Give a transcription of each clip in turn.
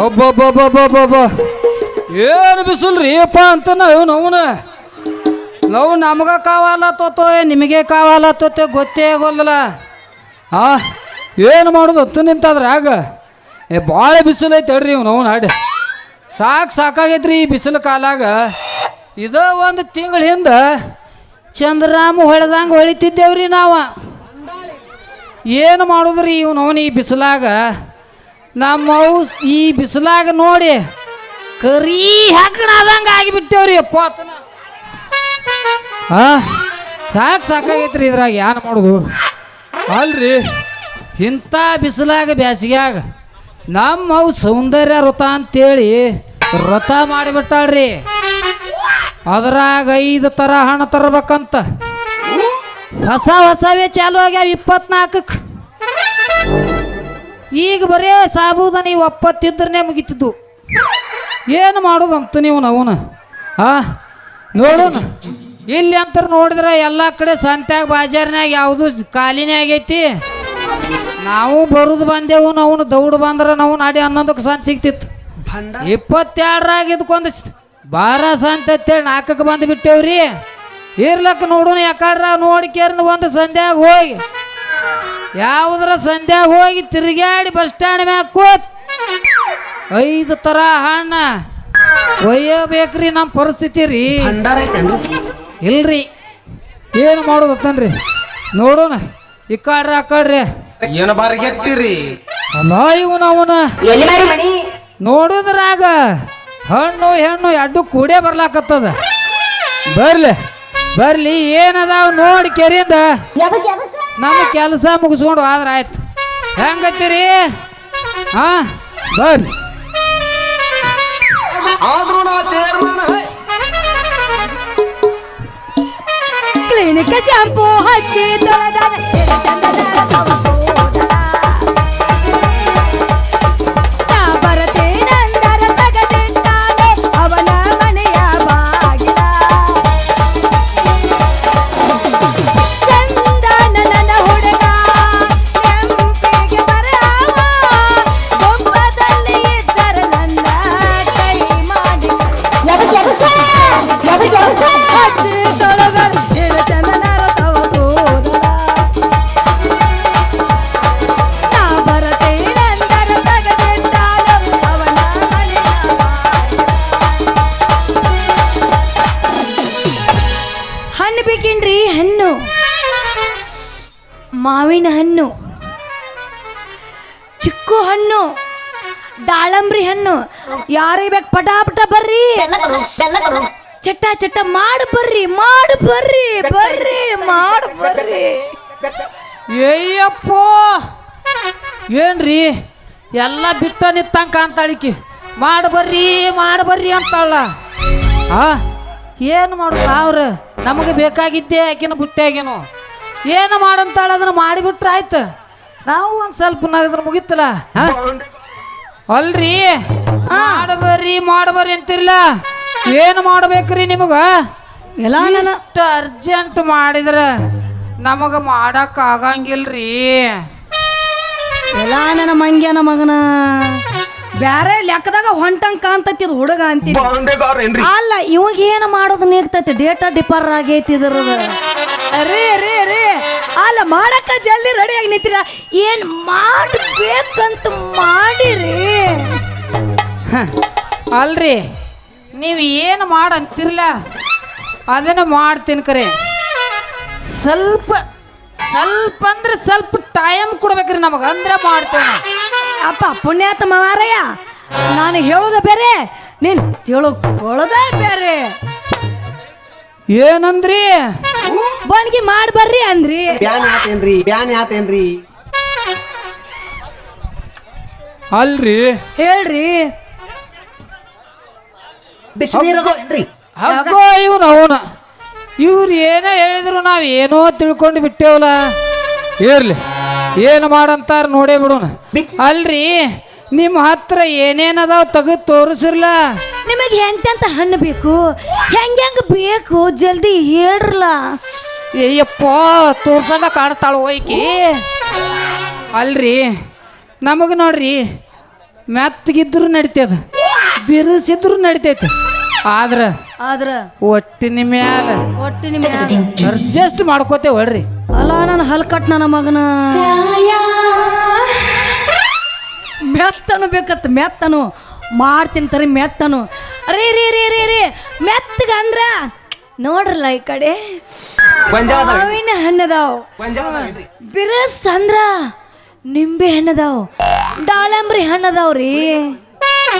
ಒಬ್ಬೊಬ್ಬೊಬ್ಬೊಬ್ಬೊಬ್ಬ ಏನು ಬಿಸಿಲ್ರಿ ಅಪ್ಪ ಅಂತ ನಾವು ನಮಗ ಕಾವಾಲತ್ತೋ ನಿಮಗೆ ಕಾವಾಲತ್ತೋ ಗೊತ್ತೇ ಆಗೋಲ್ಲ. ಏನು ಮಾಡೋದು ಹತ್ತು ನಿಂತಾದ್ರಾಗ ಭಾಳ ಬಿಸಿಲು ಐತೆ ಹೇಳ್ರಿ ನಾವು ನಾಡಿ ಸಾಕಾಗೈತ್ರಿ ಈ ಬಿಸಿಲು ಕಾಲಾಗ. ಇದ ಒಂದು ತಿಂಗಳ ಹಿಂದೆ ಚಂದ್ರಾಮ ಹೊಳೆದಂಗೆ ಹೊಳಿತಿದ್ದೇವ್ರಿ ನಾವು. ಏನು ಮಾಡೋದ್ರಿ ಇವನವನು ಈ ಬಿಸಿಲಾಗ ನಮ್ಮವು ಈ ಬಿಸಿಲಾಗ ನೋಡಿ ಕರಿ ಹಾಕಣದಂಗೆ ಆಗಿಬಿಟ್ಟೇವ್ರಿ ಅಪ್ಪ ಆತನ. ಸಾಕಾಗೈತ್ರಿ ಇದ್ರಾಗ ಏನು ಮಾಡೋದು ಅಲ್ರಿ. ಇಂಥ ಬಿಸಿಲಾಗ ಬ್ಯಾಸಿಗ್ಯಾಗ ನಮ್ಮವು ಸೌಂದರ್ಯ ವ್ರತ ಅಂತೇಳಿ ವ್ರತ ಮಾಡಿಬಿಟ್ಟಾಳ್ರಿ. ಅದ್ರಾಗ 5 ಥರ ಹಣ್ಣು ತರ್ಬೇಕಂತ ಹೊಸವೇ ಚಾಲು ಆಗ್ಯಾವ 24ಕ್ಕೆ. ಈಗ ಬರೇ ಸಾಬೂದನಿ ಒಪ್ಪತ್ತಿದ್ರೆ ಮುಗಿತಿದ್ದು. ಏನು ಮಾಡೋದು ಅಂತ ನೀವು ನಾವನ ನೋಡೋಣ. ಇಲ್ಲಿ ಅಂತ ನೋಡಿದ್ರೆ ಎಲ್ಲ ಕಡೆ ಸಂತ್ಯಾಗ ಬಾಜಾರ್ನಾಗ ಯಾವುದು ಖಾಲಿನೇ ಆಗೈತಿ. ನಾವು ಬರುದು ಬಂದೆವು ನಾವು ದೌಡ್ ಬಂದ್ರೆ ನಾವು ನಾಡಿ 11ಕ್ಕೆ ಸಂತ ಸಿಗ್ತಿತ್ತು. 22ರಾಗ ಇದಕ್ಕೊಂದು ಬಾರ ಸಂತ ಅಂತೇಳಿ 4ಕ್ಕೆ ಬಂದು ಬಿಟ್ಟೇವ್ರಿ. ಇರ್ಲಕ್ಕ ನೋಡೋಣ ಯಾಕಡ್ರ ನೋಡಿಕೇರ್ನ ಒಂದು ಸಂಧ್ಯಾಗ ಹೋಗಿ ಯಾವುದ್ರ ಸಂಧ್ಯಾಗ ಹೋಗಿ ತಿರುಗಾಡಿ ಬಸ್ ಸ್ಟ್ಯಾಂಡ್ ಮ್ಯಾಗ ಕೂತ್ 5 ಥರ ಹಣ್ಣ ಒಯ್ಯಬೇಕ್ರಿ. ನಮ್ಮ ಪರಿಸ್ಥಿತಿ ರೀ ಇಲ್ರಿ. ಏನು ಮಾಡೋದತ್ತನ್ರಿ ನೋಡೋಣ. ಈ ಕಾಡ್ರಿ ಆ ಕಾಡ್ರಿ ಏನು ಬಾರಿಗೆಟ್ಟಿರಿ ಅಲ್ಲ ಇವನ ನೋಡುದ್ರಾಗ ಹಣ್ಣು ಹೆಣ್ಣು ಎರಡು ಕೂಡೇ ಬರ್ಲಾಕತ್ತದ. ಬರ್ಲಿ ಏನದಾವ ನೋಡಿ ಕೆರಿಯಿಂದ ನಮ್ಮ ಕೆಲಸ ಮುಗಿಸ್ಕೊಂಡು ಆದ್ರೆ ಆಯ್ತು. ಹೆಂಗತ್ತೀರಿ ಬರ್ರಿ. ಕ್ಲಿನಿಕ್ ಶಾಂಪೂ ಹಚ್ಚಿ ಅವನ ಮನೆಯ ಬಾಗಿಲ ಚಂದನ ನನ್ನ ಹುಡುಗ ಕೆಂಪಿಗೆ ಬರವ ಬೊಮ್ಮದಲ್ಲಿ ಇದ್ದರೆ ನನ್ನ ಕೈ ಮಾಡಿ ಹಚ್ಚಿ ತೊಳೆದ ಚಂದನರ ತವಗೋದರ ನಾ ಬರತೇನೆಂದರ ತಗದಿದ್ದಾನು ಅವನ ಮನೆಯ ಹಣ್ಣು ಬೇಕೇನ್ರಿ? ಹಣ್ಣು ಮಾವಿನ ಹಣ್ಣು, ಚಿಕ್ಕು ಹಣ್ಣು, ದಾಳಂಬ್ರಿ ಹಣ್ಣು. ಯಾರಿಗೆ ಬೇಕು ಪಟಾಪಟ ಬರ್ರಿ, ಚಟ್ಟ ಮಾಡಿ ಬರ್ರಿ, ಬರ್ರಿ. ಏಯಪ್ಪೋ ಏನ್ರಿ ಎಲ್ಲ ಬಿಟ್ಟ ನಿತ್ತಂಗೆ ಕಾಣ್ತಾಳಿಕಿ. ಮಾಡ್ಬರ್ರಿ ಅಂತಾಳ. ಏನು ಮಾಡೋದು ಅವ್ರ ನಮಗೆ ಬೇಕಾಗಿದ್ದೆ ಆಕಿನ ಬುಟ್ಟ್ಯಾಗೇನು ಏನು ಮಾಡಂತಾಳ ಅದನ್ನು ಮಾಡಿಬಿಟ್ರೆ ಆಯ್ತು. ನಾವು ಒಂದು ಸ್ವಲ್ಪ ನಗದ್ರ ಮುಗಿತಲ್ಲ. ಅಲ್ರಿ ಮಾಡಬರ್ರಿ ಅಂತಿರ್ಲ. ಏನು ಮಾಡ್ಬೇಕ್ರಿ ನಿಮಗ? ಇಷ್ಟ ಅರ್ಜೆಂಟ್ ಮಾಡಿದ್ರ ನಮಗ ಮಾಡಕ್ ಆಗಂಗಿಲ್ರಿ. ಎಲ್ಲ ನನ್ನ ಮಂಗ್ಯನ ಮಗನ ಬ್ಯಾರೆ ಲೆಕ್ಕದಾಗ ಹೊಂಟಂಗ್ ಕಾಣ್ತತಿ ಹುಡುಗ ಅಂತೀನಿ. ಅಲ್ಲ ಇವಾಗ ಏನು ಮಾಡೋದು ನೀಗ್ತೈತಿ. ಡೇಟಾ ಡಿಪರ್ ಆಗೈತಿ ಇದ್ರದ. ರೇ ಅಲ್ಲ ಮಾಡಕ್ಕ ಜಲ್ದಿ ರೆಡಿಯಾಗಿ ನಿಂತೀರ. ಏನ್ ಮಾಡ್ಬೇಕಂತ ಮಾಡಿರಿ. ಅಲ್ರಿ ನೀವು ಏನು ಮಾಡಂತಿರ್ಲ ಅದನ್ನ ಮಾಡ್ತೀನಿ. ಕರೆ ಸ್ವಲ್ಪ ಅಂದ್ರೆ ಸ್ವಲ್ಪ ಟೈಮ್ ಕೊಡ್ಬೇಕ್ರಿ ನಮಗೆ, ಅಂದ್ರೆ ಮಾಡ್ತೇವೆ. ಅಪ್ಪ ಪುಣ್ಯಾತ್ಮ ಮಾರಯ್ಯ, ನಾನು ಹೇಳೋದ ಬೇರೆ, ನೀನು ತಿಳ್ಕೊಳ್ಳೋದ ಬೇರೆ. ಏನಂದ್ರಿ? ಬನ್ಗಿ ಮಾಡಿ ಬರ್ರಿ ಅಂದ್ರಿ. ಬ್ಯಾನ್ ಯಾತೇನ್ರಿ ಅಲ್ರಿ ಹೇಳ್ರಿ. ಇವ್ರು ಏನೋ ಹೇಳಿದ್ರು ನಾವು ಏನೋ ತಿಳ್ಕೊಂಡು ಬಿಟ್ಟೇವಲ್ಲ. ಇರ್ಲಿ ಏನು ಮಾಡಂತಾರ ನೋಡೇ ಬಿಡೋಣ. ಅಲ್ರಿ ನಿಮ್ಮ ಹತ್ರ ಏನೇನದಾವ ತೆಗೆದು ತೋರಿಸಿರ್ಲ. ನಿಮಗೆ ಎಂತೆಂತ ಹಣ್ಣು ಬೇಕು, ಹೆಂಗ ಬೇಕು ಜಲ್ದಿ ಹೇಳ್ರಲ್ಲ. ಅಯ್ಯಪ್ಪ ತೋರ್ಸಂಗ ಕಾಣ್ತಾಳು ಹೋಯ್ಕಿ. ಅಲ್ರಿ ನಮಗೆ ನೋಡ್ರಿ ಮೆತ್ತಗಿದ್ರು ನಡಿತದ, ಬಿರುಸಿದ್ರು ನಡಿತೈತಿ. ಆದ್ರೆ ಆದ್ರ ಒಟ್ಟಿನ ಮ್ಯಾಲ ಒಟ್ಟಿನ ಮ್ಯಾಗ ಅಡ್ಜಸ್ಟ್ ಮಾಡ್ಕೋತೇವೆ ಹೊಳ್ರಿ. ಅಲ್ಲ ನನ್ನ ಹಲ್ಕಟ್ ನನ್ನ ಮಗನ ಮೆತ್ತನು ಬೇಕತ್ತ, ಮೆತ್ತನು ಮಾಡ್ತೀನಿ ತರಿ ಮೆತ್ತನು. ರೀ ರೀ ರೀ ರೀ ರೀ ಮೆತ್ತಗ ಅಂದ್ರ ನೋಡ್ರಲ್ಲ ಈ ಕಡೆ ಮಾವಿನ ಹಣ್ಣದಾವ್, ಬಿರಸ್ ಅಂದ್ರ ನಿಂಬೆ ಹಣ್ಣದಾವ್, ದಾಳಂಬ್ರಿ ಹಣ್ಣದಾವ್ರಿ.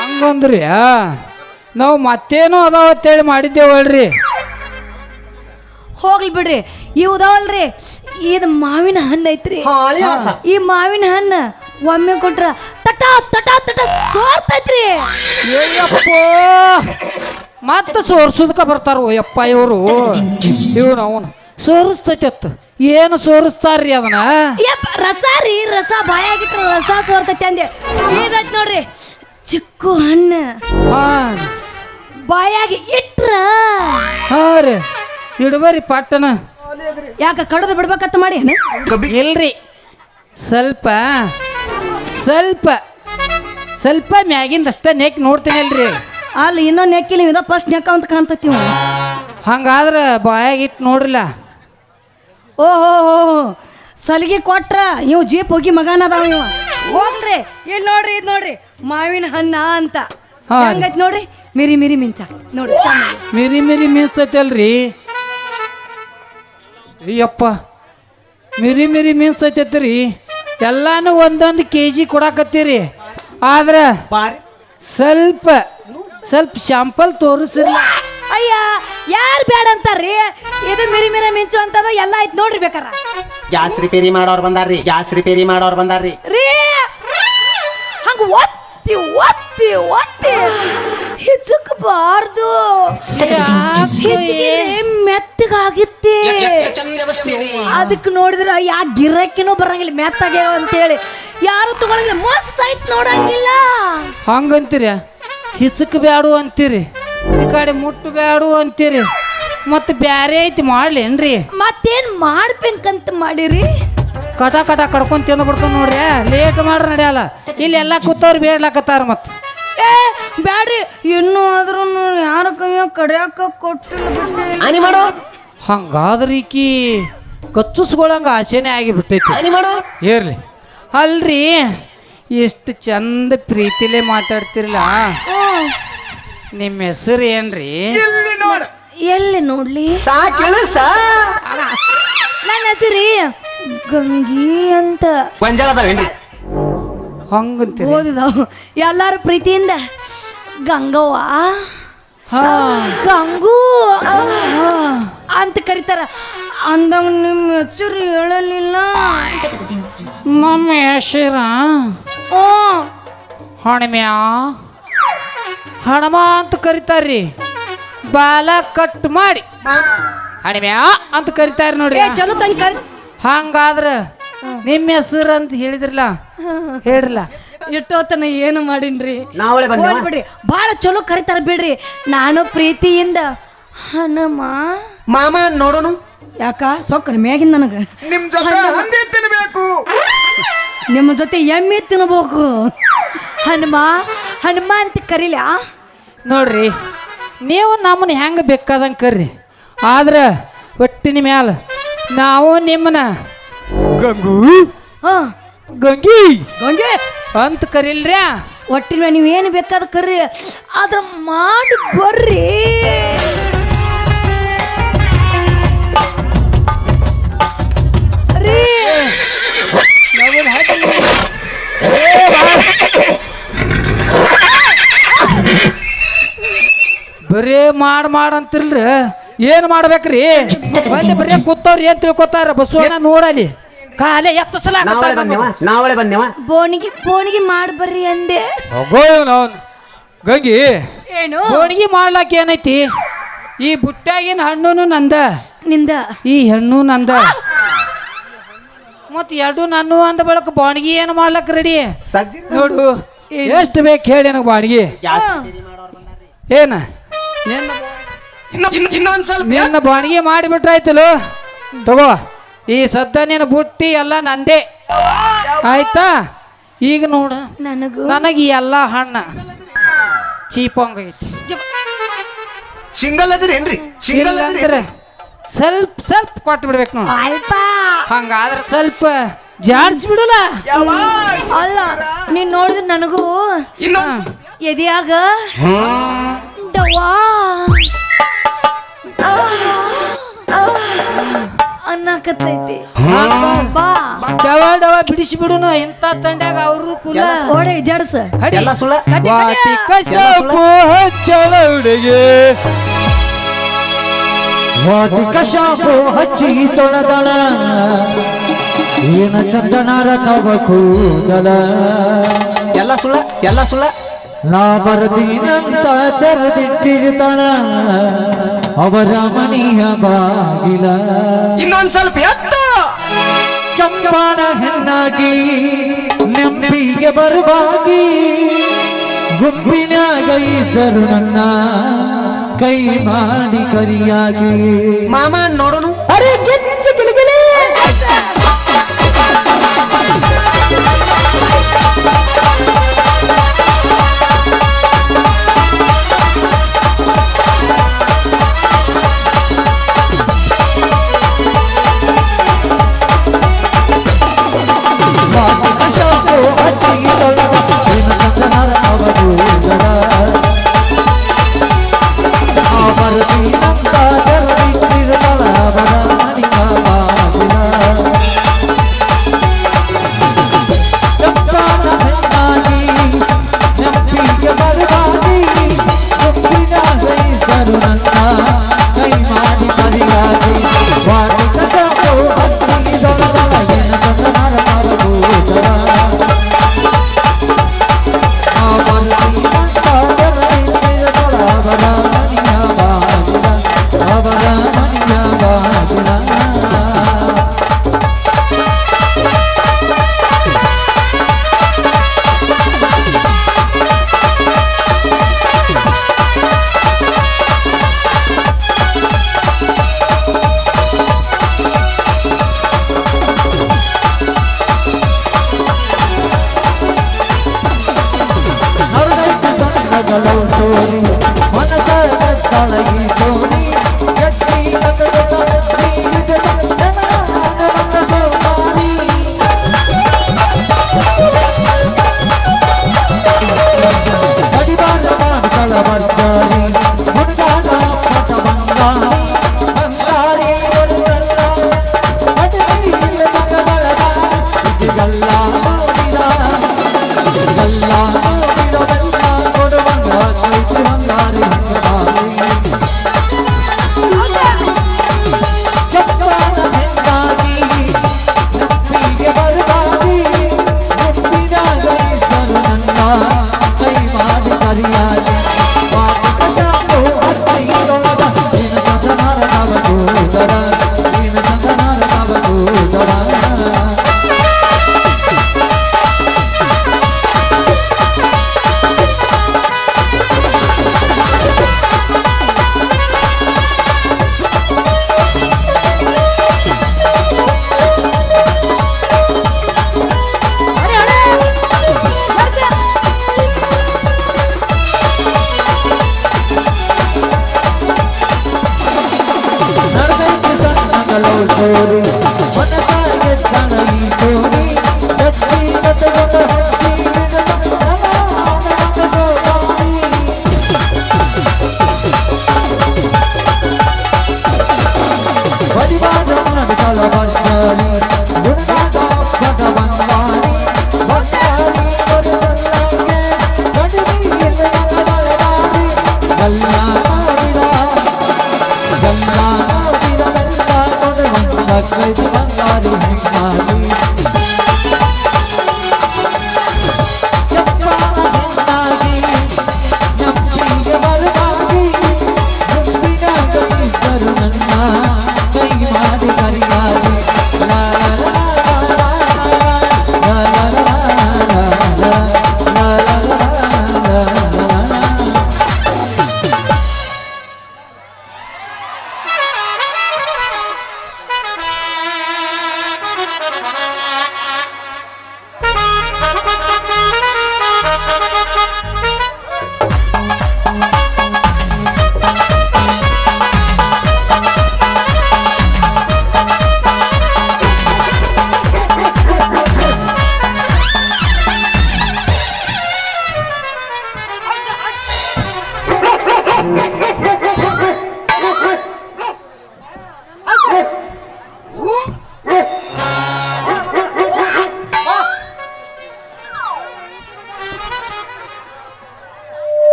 ಹಂಗಂದ್ರಿ ನಾವು ಮತ್ತೇನೋ ಅದಾವ ಅಂತೇಳಿ ಮಾಡಿದ್ದೇವಲ್ರಿ. ಹೋಗ್ಲಿ ಬಿಡ್ರಿ, ಇವ್ದಾವಲ್ರಿ ಇದು ಮಾವಿನ ಹಣ್ಣು ಐತ್ರಿ. ಈ ಮಾವಿನ ಹಣ್ಣು ಒಮ್ಮೆ ಕೊಟ್ರ ತಟ ತಟ ತಟ ಸೋರ್ತೈತ್ರಿ. ಮತ್ತೆ ಸೋರ್ಸುದಕ್ಕ ಬರ್ತಾರ ಯಪ್ಪ ಇವರು. ಅವನು ಸೋರಿಸ್ತೈತಿ. ಏನು ಸೋರಿಸ್ತಾರ್ರಿ ಅದನ್ನ? ರಸ ರೀ, ರಸ ಬಾಯಾಗಿಟ್ರ ರಸ ಸೋರ್ತೈತಿ ಅಂದೆ. ಇದೈತ್ ನೋಡ್ರಿ ಚಿಕ್ಕು ಹಣ್ಣು, ಬಾಯಾಗಿ ಇಟ್ರ ಹಾ ರೀ ಇಡ್ಬರಿ ಪಟ್ಟಣ. ಯಾಕ ಕಡದು ಬಿಡ್ಬೇಕತ್ತ ಮಾಡಿ ಇಲ್ರಿ, ಸ್ವಲ್ಪ ಸ್ವಲ್ಪ ಸ್ವಲ್ಪ ಮ್ಯಾಗಿಂದ ಅಷ್ಟ ನೆಕ್ ನೋಡ್ತೀನಿ ಅಲ್ರಿ. ಅಲ್ಲಿ ಇನ್ನೂ ನೆಕ್ಕಿಲ್ಲ, ಇದ ಫಸ್ಟ್ ನೆಕ್ಕ ಅಂತ ಕಾಣ್ತತಿ. ಹಂಗಾದ್ರೆ ಬಾಯಾಗಿಟ್ಟು ನೋಡ್ರಿಲ್ಲ. ಓಹೋ ಸಲಿಗೆ ಕೊಟ್ರ ಇವ್ ಜೀಪ್ ಹೋಗಿ ಮಗನದಾವ ಇವ. ಹೋಗ್ರಿ ಇಲ್ಲಿ ನೋಡ್ರಿ, ಇದು ನೋಡ್ರಿ ಮಾವಿನ ಹಣ್ಣ ಅಂತ ಹಂಗೈತಿ ನೋಡ್ರಿ. ಮಿರಿ ಮಿರಿ ಮಿಂಚ ನೋಡ್ರಿ, ಮಿರಿ ಮಿರಿ ಮಿಂಚ್ತೈತಿ ಅಲ್ರಿ. ಅಯ್ಯಪ್ಪ ಮಿರಿ ಮಿರಿ ಮಿಂಚ್ತೈತಿ. ಎಲ್ಲಾನು ಒಂದೊಂದು KG ಕೊಡಾಕತ್ತೀರಿ. ಆದ್ರೆ ಸ್ವಲ್ಪ ಸ್ವಲ್ಪ ಶಾಂಪಲ್ ತೋರಿಸ್ರಿ. ಅಯ್ಯ ಯಾರು ಬೇಡ ಅಂತಾರ್ರಿ? ಇದು ಮಿರಿ ಮಿರಿ ಮಿಂಚು ಅಂತದ ಎಲ್ಲ ಐತ್ ನೋಡ್ರಿ. ಬೇಕಾರ ಗ್ಯಾಸ್ ರಿಪೇರಿ ಮಾಡೋರ್ ಬಂದಾರ್ರಿ, ಗ್ಯಾಸ್ ರಿಪೇರಿ ಮಾಡೋರ್ ಬಂದಾರ್ರಿ. ರೀ ಹಂಗ ಒತ್ತಿ ಒತ್ತಿ ಒತ್ತಿ ಹಿಚ್ಚಕಬಾರ್ದು, ಮೆತ್ತಗಾಗಿತ್ತಿ. ಅದಕ್ಕೆ ನೋಡಿದ್ರ ಯಾ ಗಿರಕಿನೂ ಬರಂಗಿಲ್ಲ, ಮೆತ್ತಾಗ್ಯಾವ ಅಂತೇಳಿ ಯಾರು ತಗೊಳಂಗಿಲ್ಲ. ಮಸ್ತ್ ಐತ್ ನೋಡಂಗಿಲ್ಲ. ಹಂಗಂತೀರಿ, ಹಿಚ್ಚಕ್ ಬ್ಯಾಡು ಅಂತೀರಿ, ಈ ಕಡೆ ಮುಟ್ಟು ಬ್ಯಾಡು ಅಂತೀರಿ. ಮತ್ತೆ ಬ್ಯಾರೆ ಐತಿ ಮಾಡ್ಲೇನ್ರಿ? ಮತ್ತೇನ್ ಮಾಡ್ಬೇಕಂತ ಮಾಡಿರಿ? ಕಟ ಕಟ ಕಡ್ಕೊಂಡ್ ತಿಂದು ಬಿಡ್ತಾವ ನೋಡ್ರಿ. ಲೇಟ್ ಮಾಡ್ರ ನಡೆಯಲ್ಲ. ಇಲ್ಲಿ ಎಲ್ಲ ಕೂತವ್ರು ಬೇಡ್ಲಾಕತ್ತಾರ. ಮತ್ತೆ ಬ್ಯಾಡ್ರಿ, ಇನ್ನೂ ಆದ್ರೂ ಯಾರ ಕೈಯ ಕಡಿಯಾಕ ಕೊಟ್ಟಿಲ್ಲ. ಹಂಗಾದ್ರೆ ಈಕಿ ಕಚ್ಚುಸ್ಕೊಳಂಗ ಆಸೆನೇ ಆಗಿ ಬಿಟ್ಟೈತಿ. ಇರ್ಲಿ ಅಲ್ರಿ, ಎಷ್ಟು ಚಂದ ಪ್ರೀತಿಲೇ ಮಾತಾಡ್ತಿರ್ಲ. ನಿಮ್ಮ ಹೆಸರು ಏನ್ರಿ? ಎಲ್ಲಿ ನೋಡ್ಲಿ? ನನ್ನ ಹೆಸರಿ ಗಂಗಿ ಅಂತ. ಹಂಗಂತೀರಿ? ಓದಿದಾವ್ ಎಲ್ಲಾರು ಪ್ರೀತಿಯಿಂದ ಗಂಗವ್ವ, ಗಂಗು ಅಂತ ಕರೀತಾರ. ಅಂದವ್ ನಿಮ್ಮ ಹೆಸರು ಹೇಳಲಿಲ್ಲ. ನಮ್ಮ ಹೆಸರ ಹಣಮ್ಯಾ, ಹಣಮ ಅಂತ ಕರಿತಾರ್ರಿ. ಬಾಲ ಕಟ್ ಮಾಡಿ ಹಣಮ್ಯಾ ಅಂತ ಕರಿತಾರ ನೋಡ್ರಿ. ಚಲೋ ತಂಗ ಕರಿ. ಹಂಗಾದ್ರ ನಿಮ್ಮ ಹೆಸರು ಅಂತ ಹೇಳಿದ್ರಲ್ಲ, ಹೇಳ್ರಲ್ಲ. ಇಟ್ಟೋತನ ಏನು ಮಾಡಿನ್ರಿ? ಬಿಡ್ರಿ, ಭಾಳ ಚಲೋ ಕರಿತಾರ ಬಿಡ್ರಿ. ನಾನು ಪ್ರೀತಿಯಿಂದ ಹನುಮ ಮಾಮ ನೋಡೋನು. ಯಾಕ ಸೊಕ್ಕನ ಮ್ಯಾಗಿನ ನನಗ ನಿಮ್ ಜೊತೆ ಹಂದಿ ತಿನ್ಬೇಕು, ನಿಮ್ಮ ಜೊತೆ ಎಮ್ಮೆ ತಿನ್ಬೇಕು. ಹನುಮ ಹನುಮ ಅಂತ ಕರೀಲ. ನೋಡ್ರಿ, ನೀವು ನಮ್ಮನ್ನ ಹೆಂಗೆ ಬೇಕಾದಂಗೆ ಕರ್ರಿ. ಆದ್ರೆ ಒಟ್ಟಿನ ಮ್ಯಾಲ ನಾವು ನಿಮ್ಮನ್ನ ಗಂಗು ಗಂಗಿ ಗಂಗೆ ಅಂತ ಕರೀಲ್ರಿ. ಒಟ್ಟಿನ ನೀವೇನು ಬೇಕಾದ ಕರ್ರಿ, ಆದ್ರ ಮಾಡಿ ಬರ್ರಿ. ಬರೇ ಮಾಡಂತಿಲ್ರಿ. ಏನು ಮಾಡ್ಬೇಕ್ರಿ? ಬಂದು ಬರೀ ಕೂತವ್ರು ಏನ್ ತಿಳ್ಕೊತಾರ? ಬಸವಣ್ಣ ನೋಡಲಿ ಕಾಲೇ ಎತ್ತಸಲ ಬೋಣಿಗೆ ಬೋಣಿಗೆ ಮಾಡಿ ಬರ್ರಿ ಅಂದೆ. ಗಂಗಿ ಏನು ಬೋಣಿಗೆ ಮಾಡ್ಲಾಕ ಏನೈತಿ? ಈ ಬುಟ್ಟಾಗಿನ ಹಣ್ಣು ನಂದ, ನಿಂದ ಈ ಹೆಣ್ಣು ನಂದ. ಮತ್ ಎರಡು ನಾನು ಅಂದ ಬಳಕ ಬಾಣಿಗೆ ಏನು ಮಾಡ್ಲಕ್ ರೆಡಿ ನೋಡು. ಎಷ್ಟು ಬೇಕು ಹೇಳಿ ನನಗೆ ಬಾಣಿಗೆ. ಏನ ನಿನ್ನ ಬಾಣಿಗೆ ಮಾಡಿಬಿಟ್ರಾಯ್ತಲ್ಲ. ತಗೋ, ಈ ಸದ್ದ ನೀನು ಬುಟ್ಟಿ ಎಲ್ಲ ನಂದೇ ಆಯ್ತಾ? ಈಗ ನೋಡ ನನಗೂ ನನಗೆ ಎಲ್ಲ ಹಣ್ಣ ಚೀಪಂಗ್ ಐತಿ ಸಿಂಗಲ್ ಅದ್ರೇನ್ರಿ ಸಿಂಗಲ್ ಅಂದ್ರೆ ಸ್ವಲ್ಪ ಸ್ವಲ್ಪ ಕೊಟ್ಟು ಬಿಡ್ಬೇಕು ನೋಡು ಅಲ್ಪ ಹಂಗಾದ್ರೆ ಸ್ವಲ್ಪ ಜಾಡ್ಸ್ ಬಿಡಲ್ಲ ಅಲ್ಲ ನೀನ್ ನೋಡಿದ್ರೆ ನನಗೂ ಎದೆಯಾಗ ಡವ್ವಾ ಅನ್ನಕತ್ತೈತಿ ಬಾ ಡವ ಡವ ಬಿಡಿಸಿ ಬಿಡುನು ಇಂಥ ತಂಡ್ಯಾಗ ಅವರು ಕುಲ ಓಡೆ ಜಡ್ಸ ಹಡಿ. ಎಲ್ಲ ಸುಳ್ಳ ವಾಟಿಕ ಶಾಪು ಹಚ್ಚಳ ಹುಡುಗಿ ವಾಟಿಕ ಶಾಪು ಹಚ್ಚಿ ತೊಳೆದಳ ಏನ ಚಂದನಾರ ತವ ಕೂದಲ ಎಲ್ಲ ಸುಳ್ಳ ಎಲ್ಲ ಸುಳ್ಳ ನಾ ಬರದೀನಂತ ತೆರೆದಿಟ್ಟಿರ್ತಾಳ ಅವರ ಮನೆಯ ಬಾಗಿಲ ಇನ್ನೊಂದ್ ಸ್ವಲ್ಪ ಎತ್ತ ಚಂಪಾನ ಹೆಣ್ಣಾಗಿ ನೆಂಪಿಗೆ ಬರುವಾಗಿ ಗುಂಪಿನಾಗ ಇದ್ದರು ನನ್ನ ಕೈ ಮಾಡಿ ಕರಿಯಾಗಿ ಮಾಮ ನೋಡೋನು ಅರೆ ಗಿಚ್ಚ ಗಿಲಿಗಿಲಿ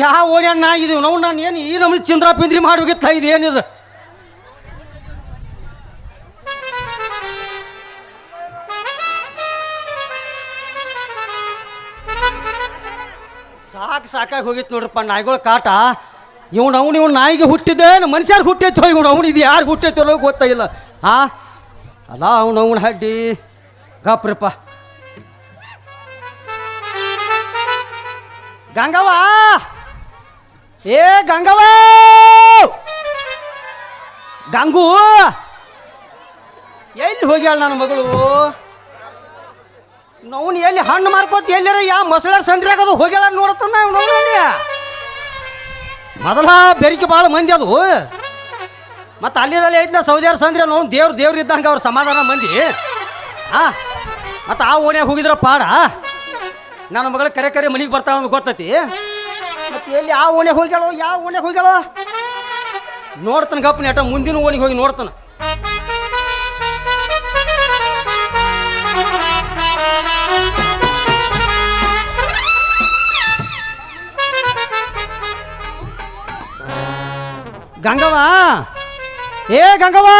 ಯಾವ ಓಣ್ಯಾನ ಇದೀವಿ ನಾವು. ನಾನು ಏನು ಈ ನಮ್ಗೆ ಚಿಂದ್ರ ಪಿಂದ್ರಿ ಮಾಡಿ ಹೋಗಿತ್ತ ಇದು ಏನಿದು? ಸಾಕಾಗಿ ಹೋಗಿತ್ತು ನೋಡ್ರಪ್ಪ ನಾಯಿಗಳ ಕಾಟ. ಇವ್ನು ನಾಯಿಗೆ ಹುಟ್ಟಿದ್ದೆ ಮನುಷ್ಯರು ಹುಟ್ಟೈತೋ ಇವನು ಇದು ಯಾರು ಹುಟ್ಟೈತೋ ಗೊತ್ತಾಗಿಲ್ಲ. ಅಲ್ಲ ಅವನು ಹಡ್ಡಿ ಗಪ್ರಪ್ಪ. ಗಂಗವ್ವ, ಏ ಗಂಗವ್ವ, ಗಂಗು ಎಲ್ಲಿ ಹೋಗ್ಯಾಳ ನನ್ನ ಮಗಳು? ನಾವು ಎಲ್ಲಿ ಹಣ್ಣು ಮಾರ್ಕೋತ ಎಲ್ಲಾರ ಯಾವ ಮೊಸಳೆ ಸಂದ್ರಿ ಆಗೋದು ಹೋಗ್ಯಾಳ ನೋಡತ್ತನ ನೋಡಿ. ಮೊದಲ ಬೆರಿಕೆ ಭಾಳ ಮಂದಿ ಅದು. ಮತ್ತು ಅಲ್ಲಿದಲ್ಲಿ ಐತಿನ ಸೌದಿಯರ್ ಸಂದ್ರಿ ನಾವು ದೇವ್ರು ಇದ್ದಂಗೆ ಅವ್ರ ಸಮಾಧಾನ ಮಂದಿ. ಮತ್ತು ಆ ಓಣ್ಯಾಗ ಹೋಗಿದ್ರ ಪಾಡ. ನನ್ನ ಮಗಳು ಕರೆ ಮನೆಗೆ ಬರ್ತಾಳ ಅಂತ ಗೊತ್ತೈತಿ. ಮತ್ತು ಎಲ್ಲಿ ಆ ಓಣ್ಯಾಗ ಹೋಗ್ಯಾಳೋ ಯಾವ ಓಣ್ಯಾಗ ಹೋಗ್ಯಾಳೋ ನೋಡ್ತಾನೆ ಗಪ್ಪನ ಏಟ ಮುಂದಿನ ಓಣಿಗೆ ಹೋಗಿ ನೋಡ್ತಾನೆ. ಗಂಗವ್ವ, ಏ ಗಂಗವ್ವ,